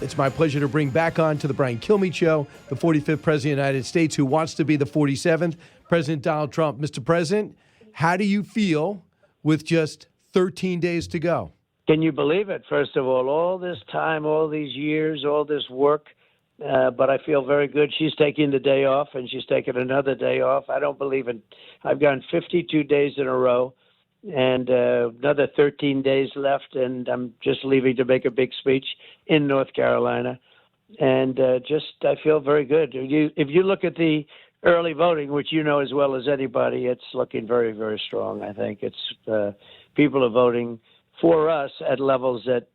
It's my pleasure to bring back on to the Brian Kilmeade Show, the 45th President of the United States, who wants to be the 47th, President Donald Trump. Mr. President, how do you feel with just 13 days to go? Can you believe it? First of all this time, all these years, all this work, but I feel very good. She's taking the day off, and she's taking another day off. I don't believe in – I've gone 52 days in a row. And another 13 days left, and I'm just leaving to make a big speech in North Carolina. And I feel very good. If you look at the early voting, which you know as well as anybody, it's looking very, very strong, I think. It's people are voting for us at levels that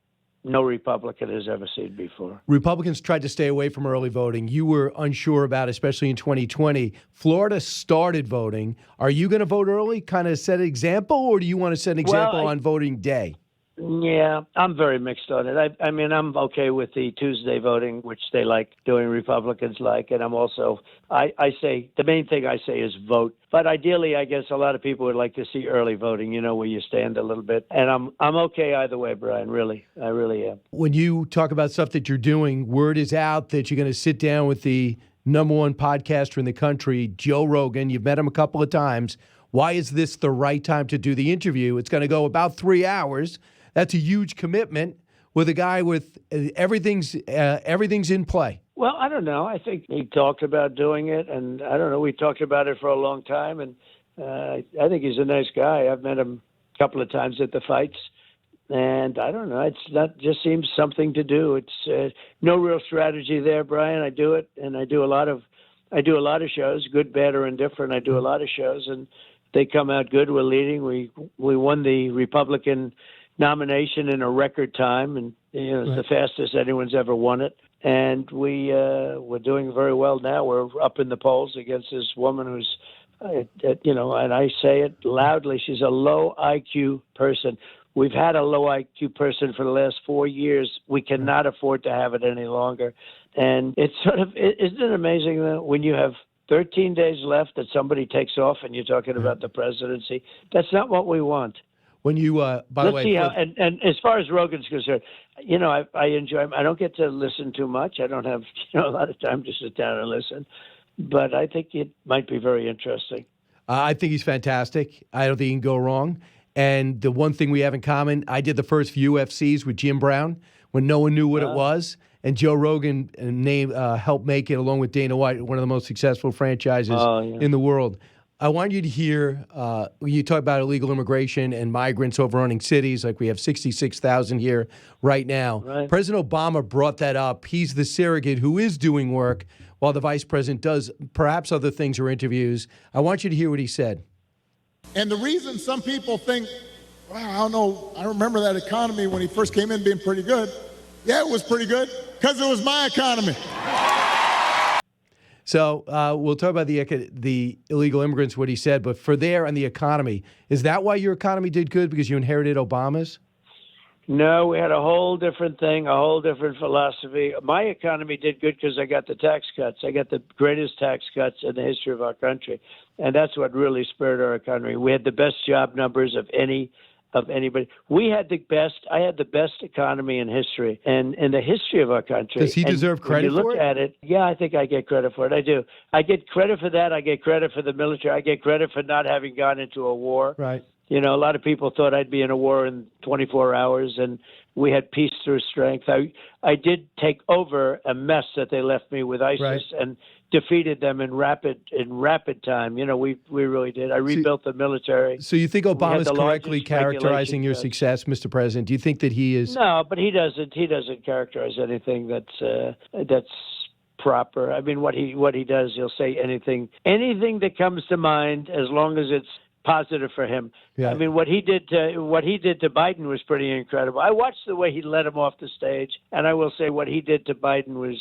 no Republican has ever seen before. Republicans tried to stay away from early voting. You were unsure about, especially in 2020. Florida started voting. Are you going to vote early, kind of set an example, or do you want to set an example on voting day? Yeah, I'm very mixed on it. I mean, I'm okay with the Tuesday voting, which they like doing, Republicans like, and I'm also, I say, the main thing I say is vote. But ideally, I guess a lot of people would like to see early voting, you know, where you stand a little bit. And I'm okay either way, Brian, really. I really am. When you talk about stuff that you're doing, word is out that you're going to sit down with the #1 podcaster in the country, Joe Rogan. You've met him a couple of times. Why is this the right time to do the interview? It's going to go about 3 hours. That's a huge commitment with a guy with everything's in play. Well, I don't know. I think he talked about doing it, and I don't know. We talked about it for a long time, and I think he's a nice guy. I've met him a couple of times at the fights, and I don't know. Just seems something to do. It's no real strategy there, Brian. I do it, and I do a lot of shows, good, bad, or indifferent. I do a lot of shows, and they come out good. We're leading. We won the Republican nomination in a record time, and it's the fastest anyone's ever won it. And we're doing very well now. We're up in the polls against this woman who's, and I say it loudly, she's a low IQ person. We've had a low IQ person for the last 4 years. We cannot afford to have it any longer. And it's isn't it amazing that when you have 13 days left that somebody takes off and you're talking about the presidency? That's not what we want. When you, by the way, see how, and as far as Rogan's concerned, I enjoy him. I don't get to listen too much. I don't have a lot of time to sit down and listen, but I think it might be very interesting. I think he's fantastic. I don't think he can go wrong. And the one thing we have in common, I did the first few UFCs with Jim Brown when no one knew what it was, and Joe Rogan helped make it, along with Dana White, one of the most successful franchises in the world. I want you to hear, you talk about illegal immigration and migrants overrunning cities, like we have 66,000 here right now. Right. President Obama brought that up. He's the surrogate who is doing work while the vice president does perhaps other things or interviews. I want you to hear what he said. And the reason some people think, wow, I don't know, I remember that economy when he first came in being pretty good. Yeah, it was pretty good because it was my economy. So we'll talk about the illegal immigrants, what he said, but for there and the economy, is that why your economy did good, because you inherited Obama's? No, we had a whole different thing, a whole different philosophy. My economy did good because I got the tax cuts. I got the greatest tax cuts in the history of our country, and that's what really spurred our economy. We had the best job numbers of anybody. We had the best. I had the best economy in history and in the history of our country. Does he deserve credit for it? When you look at it, yeah, I think I get credit for it. I do. I get credit for that. I get credit for the military. I get credit for not having gone into a war. Right. A lot of people thought I'd be in a war in 24 hours, and we had peace through strength. I did take over a mess that they left me with ISIS and defeated them in rapid time. We really did. I rebuilt the military. So you think Obama's correctly characterizing your success, Mr. President? Do you think that he is? No, but he doesn't. He doesn't characterize anything that's proper. I mean, what he does, he'll say anything that comes to mind, as long as it's positive for him. Yeah. I mean, what he did to Biden was pretty incredible. I watched the way he let him off the stage, and I will say what he did to Biden was,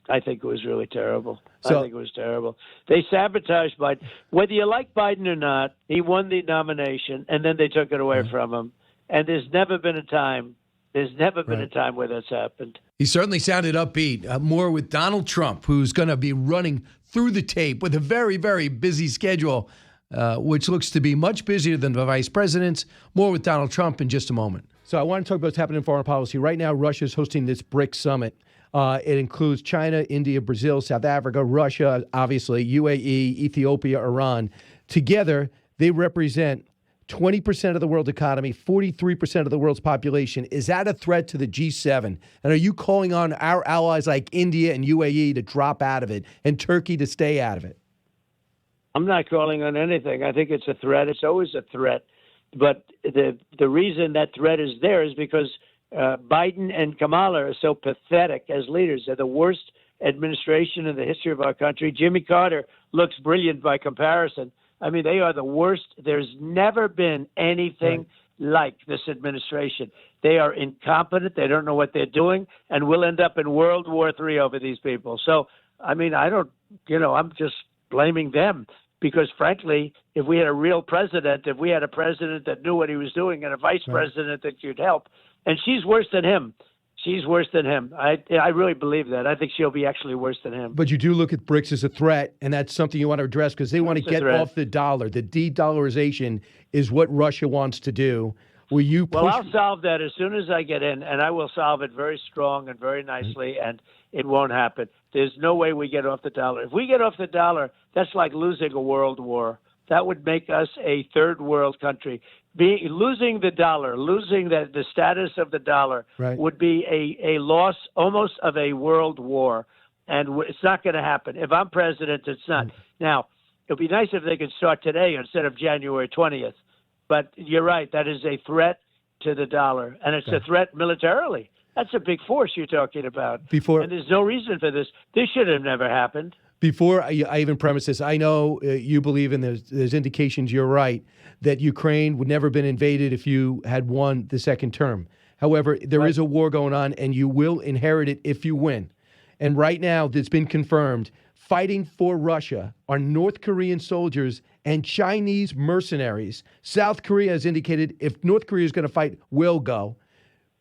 I think it was really terrible. I think it was terrible. They sabotaged Biden. Whether you like Biden or not, he won the nomination, and then they took it away from him. And there's never been a time where that's happened. He certainly sounded upbeat. More with Donald Trump, who's going to be running through the tape with a very, very busy schedule, which looks to be much busier than the vice president's. More with Donald Trump in just a moment. So I want to talk about what's happening in foreign policy. Right now, Russia's hosting this BRICS summit. It includes China, India, Brazil, South Africa, Russia, obviously, UAE, Ethiopia, Iran. Together, they represent 20% of the world's economy, 43% of the world's population. Is that a threat to the G7? And are you calling on our allies like India and UAE to drop out of it and Turkey to stay out of it? I'm not calling on anything. I think it's a threat. It's always a threat. But the reason that threat is there is because Biden and Kamala are so pathetic as leaders. They're the worst administration in the history of our country. Jimmy Carter looks brilliant by comparison. I mean, they are the worst. There's never been anything like this administration. They are incompetent. They don't know what they're doing, and we'll end up in World War III over these people. So, I mean, I'm just blaming them. Because, frankly, if we had a real president, if we had a president that knew what he was doing and a vice president that could help, and she's worse than him. She's worse than him. I really believe that. I think she'll be actually worse than him. But you do look at BRICS as a threat, and that's something you want to address because they want to get off the dollar. The de-dollarization is what Russia wants to do. Will you push? Well, I'll solve that as soon as I get in, and I will solve it very strong and very nicely, and it won't happen. There's no way we get off the dollar. If we get off the dollar, that's like losing a world war. That would make us a third world country. Losing the dollar, losing the status of the dollar would be a loss almost of a world war. And it's not going to happen. If I'm president, it's not. Now, it would be nice if they could start today instead of January 20th. But you're right. That is a threat to the dollar. And it's a threat militarily. That's a big force you're talking about. And there's no reason for this. This should have never happened. Before I even premise this, I know you believe, and there's indications you're right, that Ukraine would never have been invaded if you had won the second term. However, there is a war going on, and you will inherit it if you win. And right now, it's been confirmed, fighting for Russia are North Korean soldiers and Chinese mercenaries. South Korea has indicated if North Korea is going to fight, we'll go.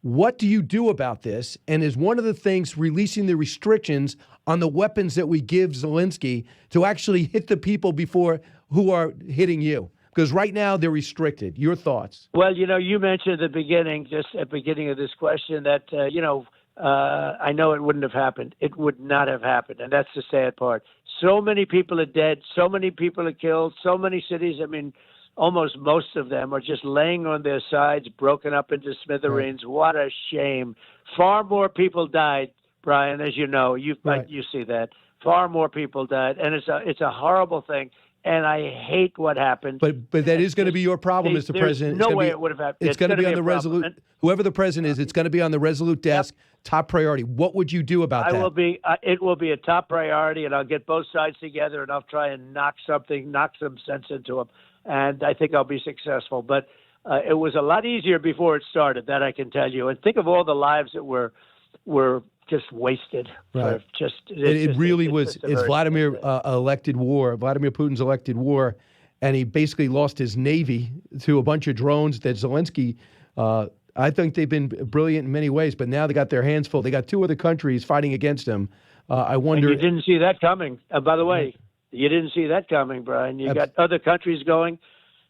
What do you do about this? And is one of the things releasing the restrictions on the weapons that we give Zelensky to actually hit the people before who are hitting you? Because right now they're restricted. Your thoughts? Well, you mentioned at the beginning, just at the beginning of this question, that, I know it wouldn't have happened. It would not have happened. And that's the sad part. So many people are dead. So many people are killed. So many cities, I mean, almost most of them are just laying on their sides, broken up into smithereens. What a shame. Far more people died, Brian, as you know. You see that. Far more people died. And it's a horrible thing. And I hate what happened. But that is going to be your problem, Mr. President. No way it would have happened. It's going to be on the Resolute. Whoever the president is, it's going to be on the Resolute desk, top priority. What would you do about that? It will be a top priority, and I'll get both sides together, and I'll try and knock some sense into them. And I think I'll be successful. But it was a lot easier before it started, that I can tell you. And think of all the lives that were just wasted. Right. It really was. It's Vladimir Putin's elected war, and he basically lost his navy to a bunch of drones that Zelensky. I think they've been brilliant in many ways, but now they got their hands full. They got two other countries fighting against him. I wonder. And you didn't see that coming. By the way, you didn't see that coming, Brian. You got other countries going,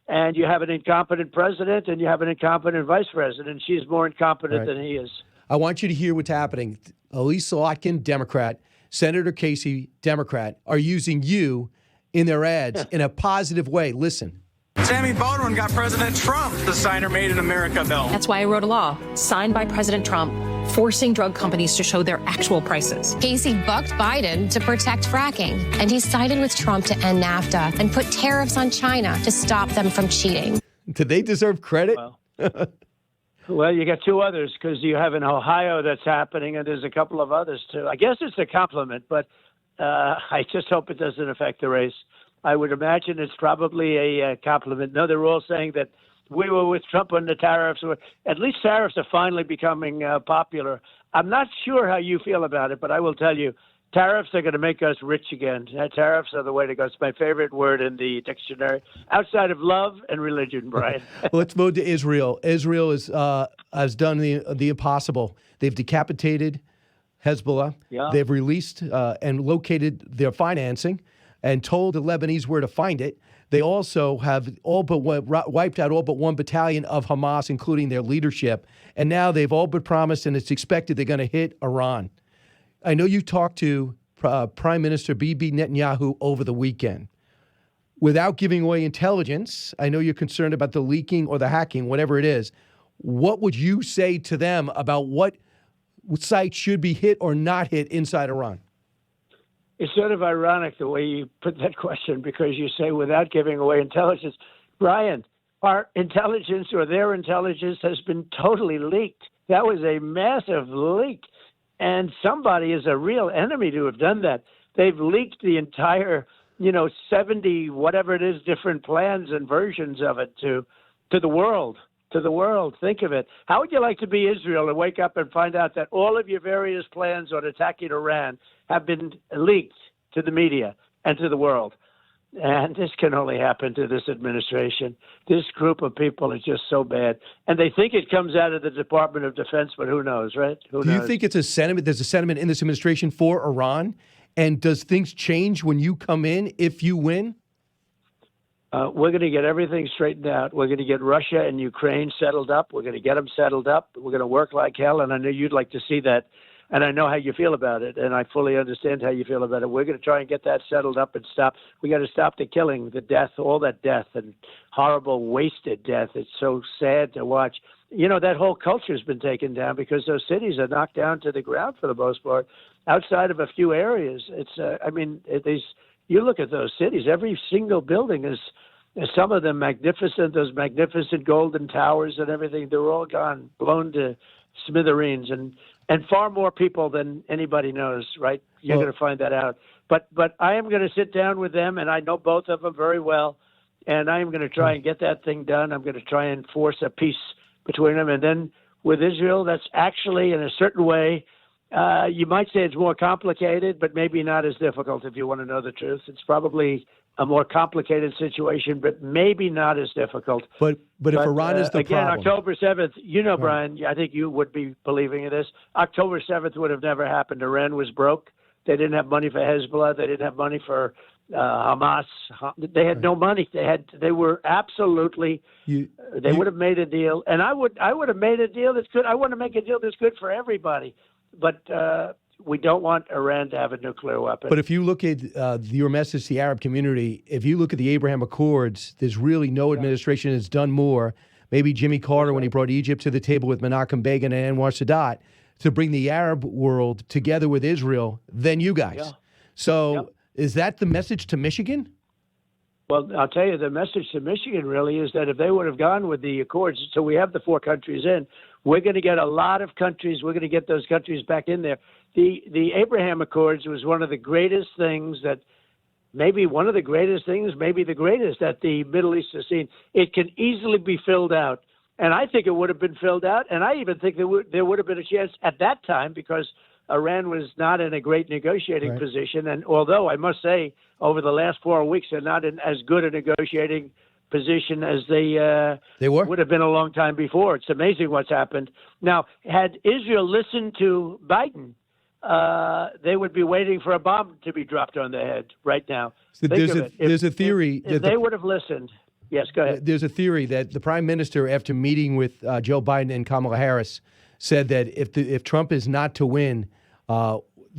and you have an incompetent president, and you have an incompetent vice president. She's more incompetent than he is. I want you to hear what's happening. Elise Slotkin, Democrat, Senator Casey, Democrat, are using you in their ads in a positive way. Listen. Sammy Baldwin got President Trump to sign her Made in America bill. That's why I wrote a law signed by President Trump forcing drug companies to show their actual prices. Casey bucked Biden to protect fracking, and he sided with Trump to end NAFTA and put tariffs on China to stop them from cheating. Do they deserve credit? Well, you got two others, because you have in Ohio that's happening, and there's a couple of others too. I guess it's a compliment, but I just hope it doesn't affect the race. I would imagine it's probably a compliment. No, they're all saying that we were with Trump on the tariffs. At least tariffs are finally becoming popular. I'm not sure how you feel about it, but I will tell you, tariffs are going to make us rich again. Tariffs are the way to go. It's my favorite word in the dictionary, outside of love and religion, Brian. Let's move to Israel. Israel has done the impossible. They've decapitated Hezbollah. Yeah. They've released and located their financing and told the Lebanese where to find it. They also have wiped out all but one battalion of Hamas, including their leadership. And now they've all but promised, and it's expected they're going to hit Iran. I know you talked to Prime Minister Bibi Netanyahu over the weekend. Without giving away intelligence, I know you're concerned about the leaking or the hacking, whatever it is. What would you say to them about what sites should be hit or not hit inside Iran? It's sort of ironic the way you put that question, because you say without giving away intelligence. Brian, our intelligence or their intelligence has been totally leaked. That was a massive leak. And somebody is a real enemy to have done that. They've leaked the entire, 70, whatever it is, different plans and versions of it to the world. To the world. Think of it. How would you like to be Israel and wake up and find out that all of your various plans on attacking Iran have been leaked to the media and to the world? And this can only happen to this administration. This group of people is just so bad. And they think it comes out of the Department of Defense, but who knows, right? Who Do knows? you think it's a sentiment? There's a sentiment in this administration for Iran? And does things change when you come in if you win? We're going to get everything straightened out. We're going to get Russia and Ukraine settled up. We're going to get them settled up. We're going to work like hell, and I know you'd like to see that. And I know how you feel about it, and I fully understand how you feel about it. We're going to try and get that settled up and stop. We got to stop the killing, the death, all that death, and horrible, wasted death. It's so sad to watch. That whole culture has been taken down because those cities are knocked down to the ground for the most part, outside of a few areas. You look at those cities, every single building is some of them magnificent, those magnificent golden towers and everything. They're all gone, blown to smithereens, and far more people than anybody knows, right? You're going to find that out. But I am going to sit down with them, and I know both of them very well, and I am going to try and get that thing done. I'm going to try and force a peace between them. And then with Israel, that's actually, in a certain way, you might say it's more complicated, but maybe not as difficult if you want to know the truth. It's probably a more complicated situation, but maybe not as difficult. But if Iran is the again, problem. October 7th, Brian, I think you would be believing in this. October 7th would have never happened. Iran was broke. They didn't have money for Hezbollah. They didn't have money for Hamas. They had no money. They were absolutely. They would have made a deal, and I would have made a deal that's good. I want to make a deal that's good for everybody, but we don't want Iran to have a nuclear weapon. But if you look at your message to the Arab community, if you look at the Abraham Accords, there's really no administration that's done more. Maybe Jimmy Carter when he brought Egypt to the table with Menachem Begin and Anwar Sadat to bring the Arab world together with Israel than you guys. Yeah. So is that the message to Michigan? Well, I'll tell you, the message to Michigan really is that if they would have gone with the Accords, so we have the 4 countries in, we're going to get a lot of countries. We're going to get those countries back in there. The Abraham Accords was one of the greatest things that, maybe one of the greatest things, maybe the greatest that the Middle East has seen. It can easily be filled out. And I think it would have been filled out. And I even think there would have been a chance at that time because Iran was not in a great negotiating position. And although I must say, over the last 4 weeks, they're not in as good a negotiating position as they were. Would have been a long time before. It's amazing what's happened. Now, had Israel listened to Biden, they would be waiting for a bomb to be dropped on their head right now. So there's a theory. If they would have listened. Yes, go ahead. There's a theory that the prime minister, after meeting with Joe Biden and Kamala Harris, said that if Trump is not to win,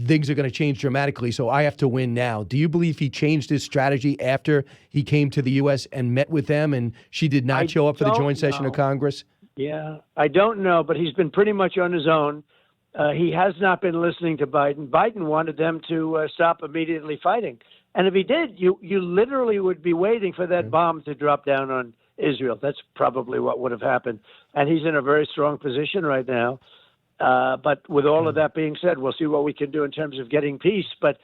things are going to change dramatically. So I have to win now. Do you believe he changed his strategy after he came to the U.S. and met with them, and she did not show up for the joint session of Congress? Yeah, I don't know, but he's been pretty much on his own. He has not been listening to Biden. Biden wanted them to stop immediately fighting. And if he did, you literally would be waiting for that bomb to drop down on Israel. That's probably what would have happened. And he's in a very strong position right now. But with all of that being said, we'll see what we can do in terms of getting peace. But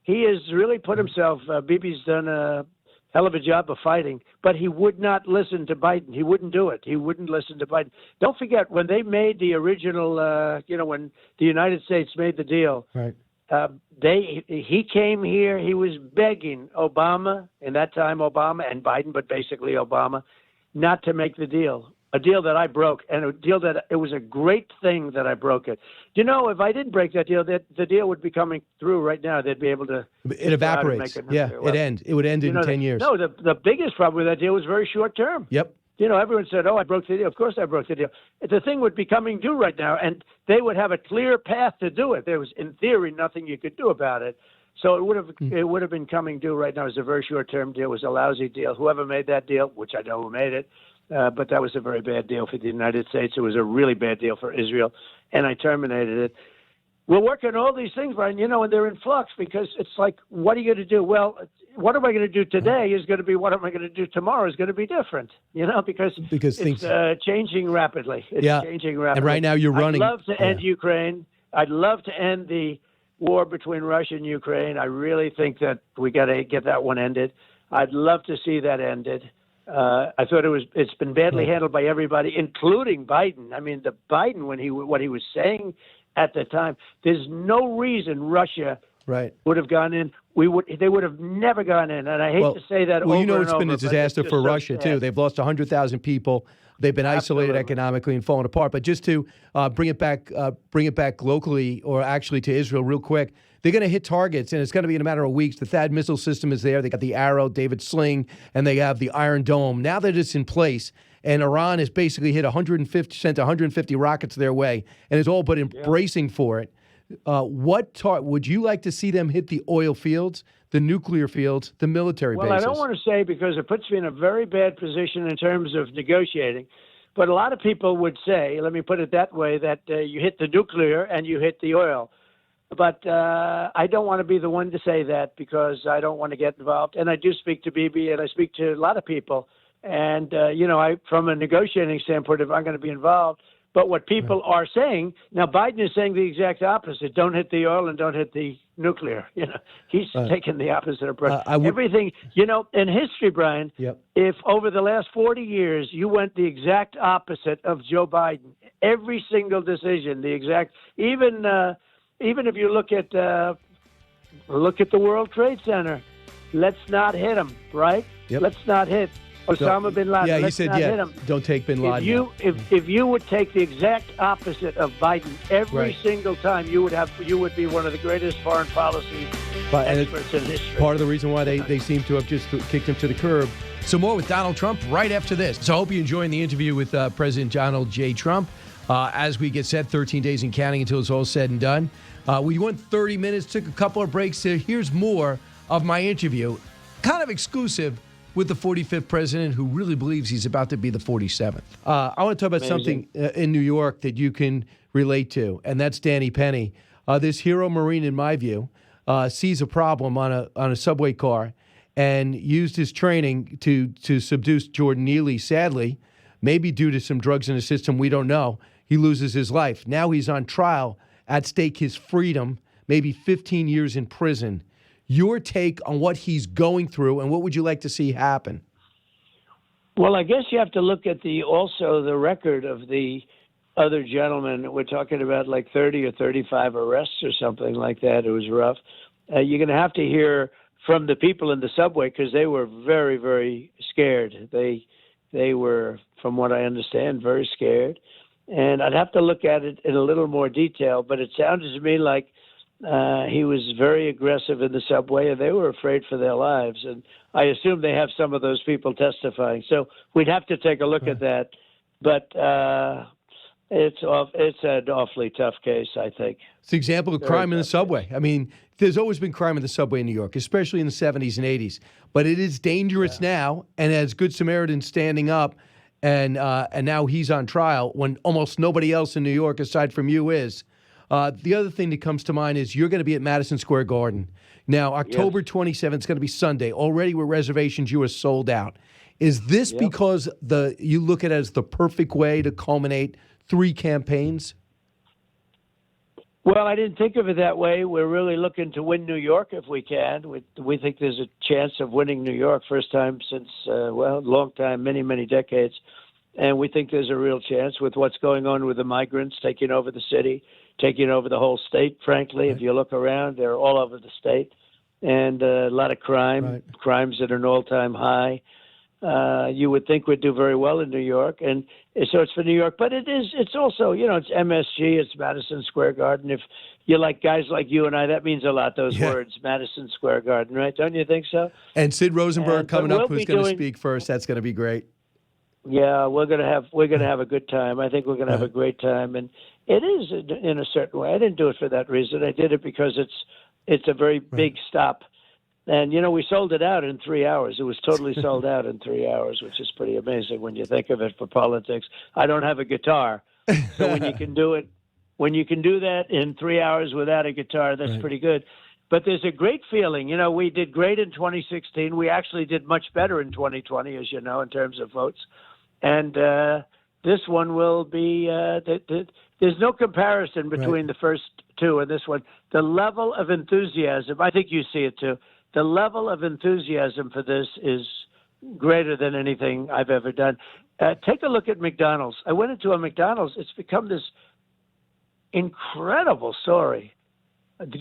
he has really put himself, Bibi's done a hell of a job of fighting, but he would not listen to Biden. He wouldn't do it. He wouldn't listen to Biden. Don't forget, when they made the original, when the United States made the deal, he came here, he was begging Obama, in that time Obama and Biden, but basically Obama, not to make the deal. A deal that I broke, and a deal that it was a great thing that I broke it. You know, if I didn't break that deal, the deal would be coming through right now. They'd be able to. It evaporates. It would end in 10 years. No, the biggest problem with that deal was very short term. Yep. everyone said, "Oh, I broke the deal." Of course, I broke the deal. The thing would be coming due right now, and they would have a clear path to do it. There was, in theory, nothing you could do about it. So it would have been coming due right now. It was a very short-term deal. It was a lousy deal. Whoever made that deal, which I know who made it, but that was a very bad deal for the United States. It was a really bad deal for Israel, and I terminated it. We're working on all these things, Brian, and they're in flux because it's like, what are you going to do? Well, what am I going to do today is going to be what am I going to do tomorrow is going to be different, because things it's changing rapidly. It's changing rapidly. And right now you're running. I'd love to end Ukraine. I'd love to end the war between Russia and Ukraine. I really think that we got to get that one ended. I'd love to see that ended. I thought it's been badly handled by everybody, including Biden. I mean, the Biden, what he was saying at the time, there's no reason Russia would have gone in. They would have never gone in. And I hate to say that. Well, over it's been a disaster for Russia too. They've lost 100,000 people. They've been isolated economically and fallen apart. But just to bring it back locally, or actually to Israel, real quick, they're going to hit targets, and it's going to be in a matter of weeks. The THAAD missile system is there. They got the Arrow, David Sling, and they have the Iron Dome. Now that it's in place, and Iran has basically sent 150 rockets their way, and is all but embracing for it. Would you like to see them hit the oil fields, the nuclear fields, the military bases? Well, I don't want to say, because it puts me in a very bad position in terms of negotiating. But a lot of people would say, let me put it that way, that you hit the nuclear and you hit the oil. But I don't want to be the one to say that, because I don't want to get involved. And I do speak to Bibi, and I speak to a lot of people. And, from a negotiating standpoint, if I'm going to be involved. But what people are saying, now Biden is saying the exact opposite. Don't hit the oil and don't hit the nuclear. He's taking the opposite approach. Everything, in history, Brian, if over the last 40 years you went the exact opposite of Joe Biden, every single decision, the exact, even if you look at the World Trade Center, let's not hit him, right? Let's not hit Osama bin Laden. Yeah, he let's said, not hit him. Don't take bin Laden. If you would take the exact opposite of Biden every single time, you would be one of the greatest foreign policy experts in history. Part of the reason why they seem to have just kicked him to the curb. So more with Donald Trump right after this. So I hope you're enjoying the interview with President Donald J. Trump. As we get set, 13 days and counting until it's all said and done. We went 30 minutes, took a couple of breaks. Here's more of my interview, kind of exclusive, with the 45th president, who really believes he's about to be the 47th. I want to talk about something in New York that you can relate to, and that's Danny Penny. This hero Marine, in my view, sees a problem on a subway car and used his training to subdue Jordan Neely. Sadly, maybe due to some drugs in the system, we don't know, he loses his life. Now he's on trial, at stake his freedom, maybe 15 years in prison. Your take on what he's going through, and what would you like to see happen? Well, I guess you have to look at the record of the other gentlemen. We're talking about like 30 or 35 arrests or something like that. It was rough. You're going to have to hear from the people in the subway, because they were very, very scared. They were, from what I understand, very scared. And I'd have to look at it in a little more detail, but it sounded to me like he was very aggressive in the subway, and they were afraid for their lives. And I assume they have some of those people testifying. So we'd have to take a look at that. But it's an awfully tough case, I think. It's an example of crime in the subway. I mean, there's always been crime in the subway in New York, especially in the 70s and 80s. But it is dangerous now, and as Good Samaritan standing up, and now he's on trial when almost nobody else in New York, aside from you, is. The other thing that comes to mind is you're going to be at Madison Square Garden. Now, October 27th is going to be Sunday. Already with reservations, you are sold out. Is this because you look at it as the perfect way to culminate 3 campaigns? Well, I didn't think of it that way. We're really looking to win New York if we can. We think there's a chance of winning New York, first time since, a long time, many, many decades. And we think there's a real chance with what's going on with the migrants taking over the city, taking over the whole state, frankly. Right. If you look around, they're all over the state. And a lot of crimes at an all-time high. You would think we'd do very well in New York. And so it's for New York. But it's also, it's MSG, it's Madison Square Garden. If you like guys like you and I, that means a lot, those words, Madison Square Garden, right? Don't you think so? And Sid Rosenberg coming up, who's going to speak first. That's going to be great. Yeah, we're gonna have a good time. I think we're gonna have a great time, and it is in a certain way. I didn't do it for that reason. I did it because it's a very big stop, and we sold it out in 3 hours. It was totally sold out in 3 hours, which is pretty amazing when you think of it for politics. I don't have a guitar, so when you can do that in 3 hours without a guitar, that's pretty good. But there's a great feeling. We did great in 2016. We actually did much better in 2020, as you know, in terms of votes. And this one will be there's no comparison between the first two and this one. The level of enthusiasm, I think you see it too, the level of enthusiasm for this is greater than anything I've ever done. Take a look at McDonald's. I went into a McDonald's. It's become this incredible story.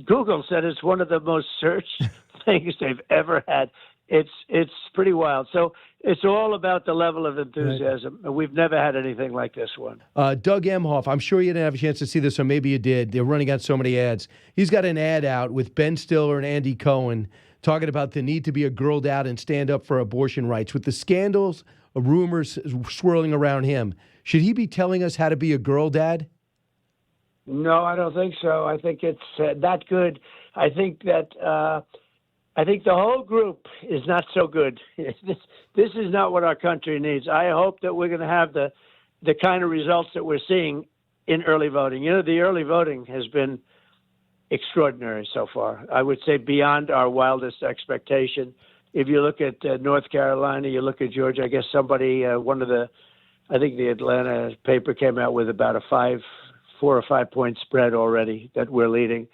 Google said it's one of the most searched things they've ever had. It's pretty wild. So it's all about the level of enthusiasm. Right. We've never had anything like this one. Doug Emhoff, I'm sure you didn't have a chance to see this, or maybe you did. They're running out so many ads. He's got an ad out with Ben Stiller and Andy Cohen talking about the need to be a girl dad and stand up for abortion rights. With the scandals, rumors swirling around him, should he be telling us how to be a girl dad? No, I don't think so. I think it's that good. I think that I think the whole group is not so good. This is not what our country needs. I hope that we're going to have the kind of results that we're seeing in early voting. The early voting has been extraordinary so far. I would say beyond our wildest expectation. If you look at North Carolina, you look at Georgia, I guess somebody, I think the Atlanta paper came out with about a 4 or 5 point spread already that we're leading.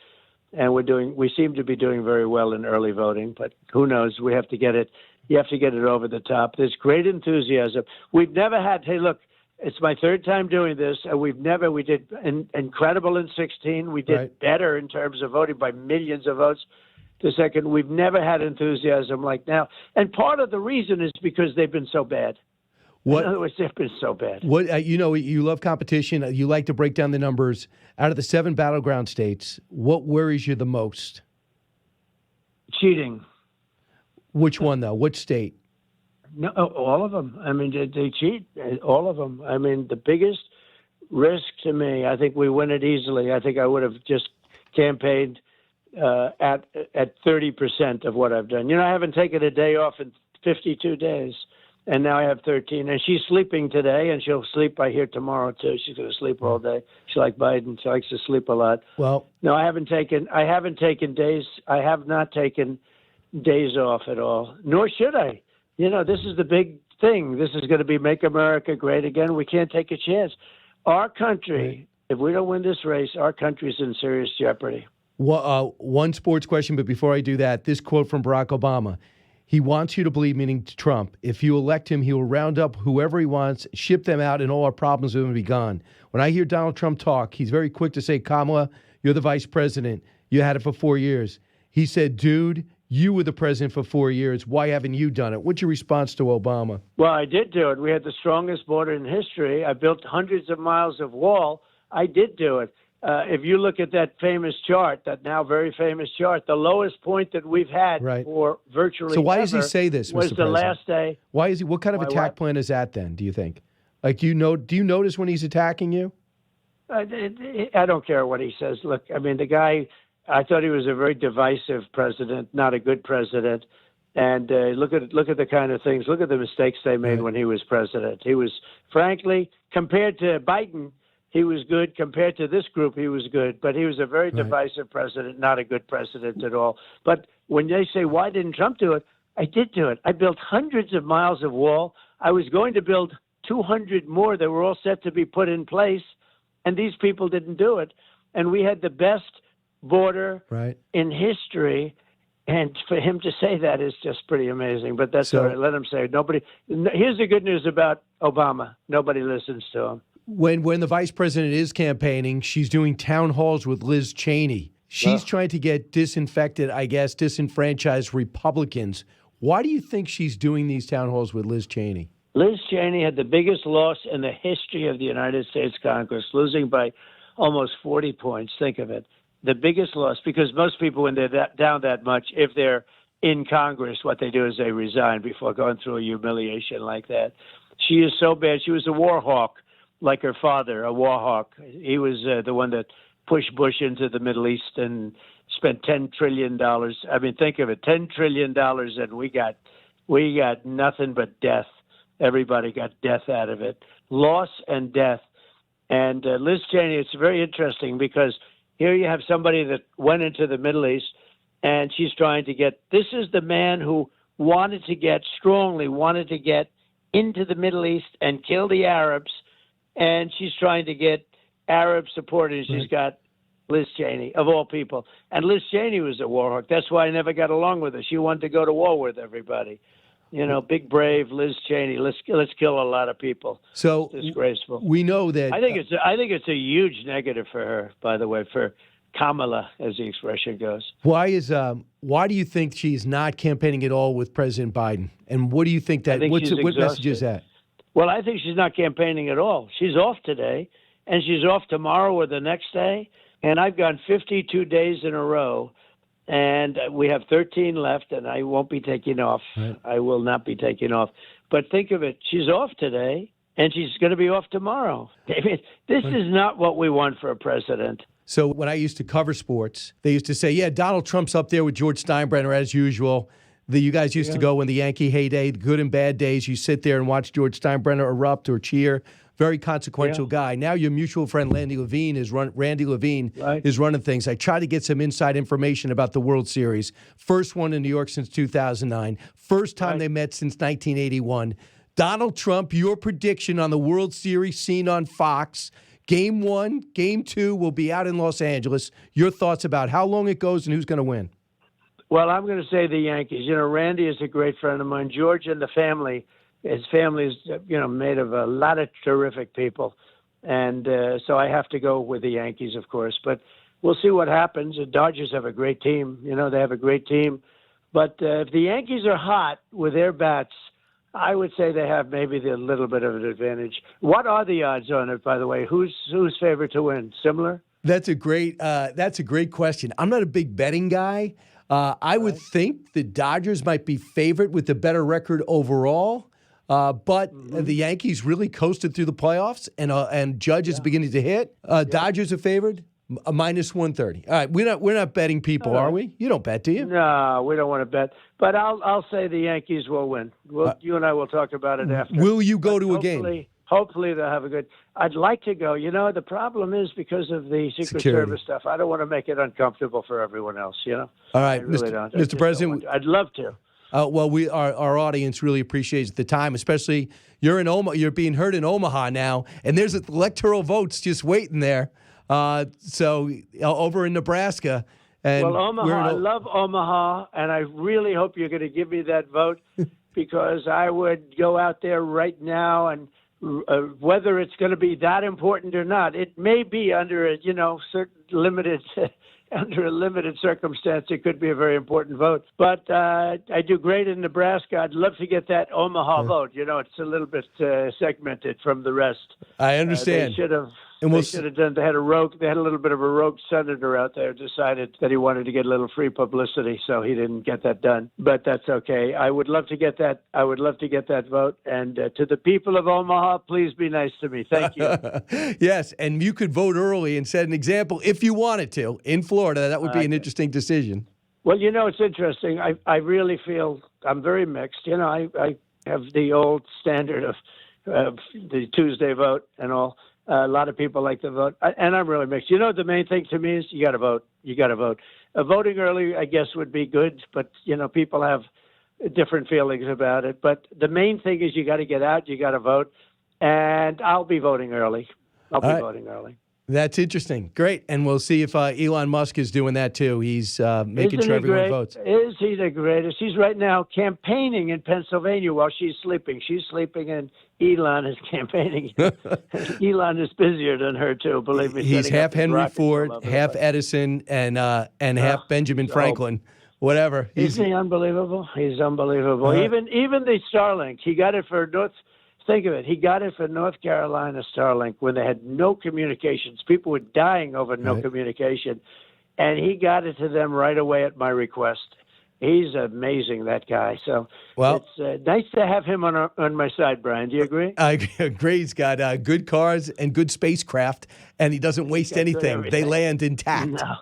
And we seem to be doing very well in early voting, but who knows? You have to get it over the top. There's great enthusiasm. We've never had, hey, look, it's my third time doing this, and we did incredible in 16. We did better in terms of voting by millions of votes. The second, we've never had enthusiasm like now. And part of the reason is because they've been so bad. In other words, they've been so bad. You love competition. You like to break down the numbers. Out of the 7 battleground states, what worries you the most? Cheating. Which one, though? Which state? No, all of them. I mean, they cheat. All of them. I mean, the biggest risk to me, I think we win it easily. I think I would have just campaigned at 30% of what I've done. I haven't taken a day off in 52 days. And now I have 13, and she's sleeping today, and she'll sleep, I hear, tomorrow too. She's going to sleep all day. She's like Biden; she likes to sleep a lot. Well, no, I haven't taken days. I have not taken days off at all. Nor should I. This is the big thing. This is going to be make America great again. We can't take a chance. Our country, if we don't win this race, our country is in serious jeopardy. Well, one sports question, but before I do that, this quote from Barack Obama. He wants you to believe, meaning to Trump, if you elect him, he will round up whoever he wants, ship them out, and all our problems will be gone. When I hear Donald Trump talk, he's very quick to say, Kamala, you're the vice president. You had it for 4 years. He said, dude, you were the president for 4 years. Why haven't you done it? What's your response to Obama? Well, I did do it. We had the strongest border in history. I built hundreds of miles of wall. I did do it. If you look at that famous chart, that now very famous chart, the lowest point that we've had for virtually So why does he say this, was Mr. the President? Last day. Why is he? What kind of attack plan is that then, do you think? Like, do you notice when he's attacking you? I don't care what he says. Look, I mean, the guy, I thought he was a very divisive president, not a good president. And look at the kind of things, look at the mistakes they made when he was president. He was, frankly, compared to Biden, he was good. Compared to this group, he was good. But he was a very divisive president, not a good president at all. But when they say, why didn't Trump do it? I did do it. I built hundreds of miles of wall. I was going to build 200 more that were all set to be put in place. And these people didn't do it. And we had the best border in history. And for him to say that is just pretty amazing. But that's all right. Let him say it. Here's the good news about Obama. Nobody listens to him. When the vice president is campaigning, she's doing town halls with Liz Cheney. She's trying to get disenfranchised Republicans. Why do you think she's doing these town halls with Liz Cheney? Liz Cheney had the biggest loss in the history of the United States Congress, losing by almost 40 points. Think of it. The biggest loss, because most people, when they're down that much, if they're in Congress, what they do is they resign before going through a humiliation like that. She is so bad. She was a war hawk, like her father, a war hawk. He was the one that pushed Bush into the Middle East and spent $10 trillion. I mean, think of it, $10 trillion, and we got nothing but death. Everybody got death out of it, loss and death. And Liz Cheney, it's very interesting because here you have somebody that went into the Middle East, and she's trying to get. This is the man who strongly wanted to get into the Middle East and kill the Arabs, and she's trying to get Arab support, and she's got Liz Cheney, of all people. And Liz Cheney was a war hawk. That's why I never got along with her. She wanted to go to war with everybody. You know, big, brave Liz Cheney. Let's kill a lot of people. So it's disgraceful. We know that. I think it's a huge negative for her, by the way, for Kamala, as the expression goes. Why do you think she's not campaigning at all with President Biden? And what do you think that? What message is that? Well, I think she's not campaigning at all. She's off today, and she's off tomorrow or the next day. And I've gone 52 days in a row. And we have 13 left, and I won't be taking off. Right. I will not be taking off. But think of it. She's off today, and she's going to be off tomorrow. David, this is not what we want for a president. So when I used to cover sports, they used to say, yeah, Donald Trump's up there with George Steinbrenner as usual. You guys used to go in the Yankee heyday, the good and bad days. You sit there and watch George Steinbrenner erupt or cheer. Very consequential guy. Now your mutual friend Randy Levine is running things. I try to get some inside information about the World Series. First one in New York since 2009. First time they met since 1981. Donald Trump, your prediction on the World Series seen on Fox. Game 1, Game 2 will be out in Los Angeles. Your thoughts about how long it goes and who's going to win? Well, I'm going to say the Yankees. You know, Randy is a great friend of mine. George and the family. His family is, made of a lot of terrific people. And so I have to go with the Yankees, of course. But we'll see what happens. The Dodgers have a great team. You know, they have a great team. But if the Yankees are hot with their bats, I would say they have maybe a little bit of an advantage. What are the odds on it, by the way? Who's favored to win? Similar? That's a great question. I'm not a big betting guy. I would think the Dodgers might be favored with the better record overall. But the Yankees really coasted through the playoffs, and Judge is beginning to hit. Dodgers are favored, minus 130. All right, we're not betting people, are we? You don't bet, do you? No, we don't want to bet. But I'll say the Yankees will win. You and I will talk about it after. Will you go to a game? Hopefully they'll have a good. I'd like to go. You know, the problem is because of the Secret Service stuff. I don't want to make it uncomfortable for everyone else. You know. All right, Mr. President. I'd love to. Well, our audience really appreciates the time, especially you're in Omaha. You're being heard in Omaha now, and there's electoral votes just waiting there. So over in Nebraska. And well, Omaha, I love Omaha, and I really hope you're going to give me that vote because I would go out there right now and whether it's going to be that important or not, it may be under a certain limited. Under a limited circumstance, it could be a very important vote. But I do great in Nebraska. I'd love to get that Omaha vote. You know, it's a little bit segmented from the rest. I understand. They should have done. They had a little bit of a rogue senator out there who decided that he wanted to get a little free publicity, so he didn't get that done. But that's okay. I would love to get that. I would love to get that vote. And to the people of Omaha, please be nice to me. Thank you. Yes, and you could vote early and set an example if you wanted to in Florida. That would be an interesting decision. Well, you know, it's interesting. I really feel I'm very mixed. You know, I have the old standard of the Tuesday vote and all. A lot of people like to vote, and I'm really mixed. You know, the main thing to me is you got to vote. You got to vote. Voting early, I guess, would be good, but, you know, people have different feelings about it. But the main thing is you got to get out, you got to vote, and I'll be voting early. I'll be voting early. That's interesting. Great. And we'll see if Elon Musk is doing that too. He's making sure everyone votes. Is he the greatest? He's right now campaigning in Pennsylvania while she's sleeping. She's sleeping and Elon is campaigning. Elon is busier than her too, believe me. He's half Henry Ford, half Edison, and half Benjamin Franklin. Whatever. Isn't he unbelievable? He's unbelievable. Even the Starlink, he got it for North. Think of it. He got it for North Carolina Starlink when they had no communications. People were dying over no communication. And he got it to them right away at my request. He's amazing, that guy. So Well, it's nice to have him on my side, Brian. Do you agree? I agree. He's got good cars and good spacecraft, and he doesn't waste anything. They land intact. No.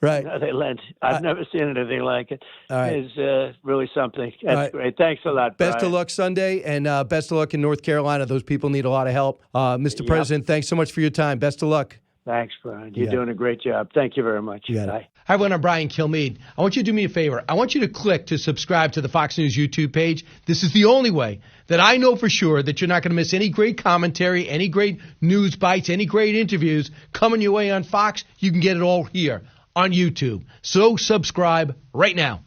Right. No, they land. I've never seen anything like it. All right. It's really something. That's great. Thanks a lot, Best Brian. of luck Sunday, and best of luck in North Carolina. Those people need a lot of help. Mr. President, thanks so much for your time. Best of luck. Thanks, Brian. You're doing a great job. Thank you very much. Bye. Hi, everyone. I'm Brian Kilmeade. I want you to do me a favor. I want you to click to subscribe to the Fox News YouTube page. This is the only way that I know for sure that you're not going to miss any great commentary, any great news bites, any great interviews coming your way on Fox. You can get it all here on YouTube. So subscribe right now.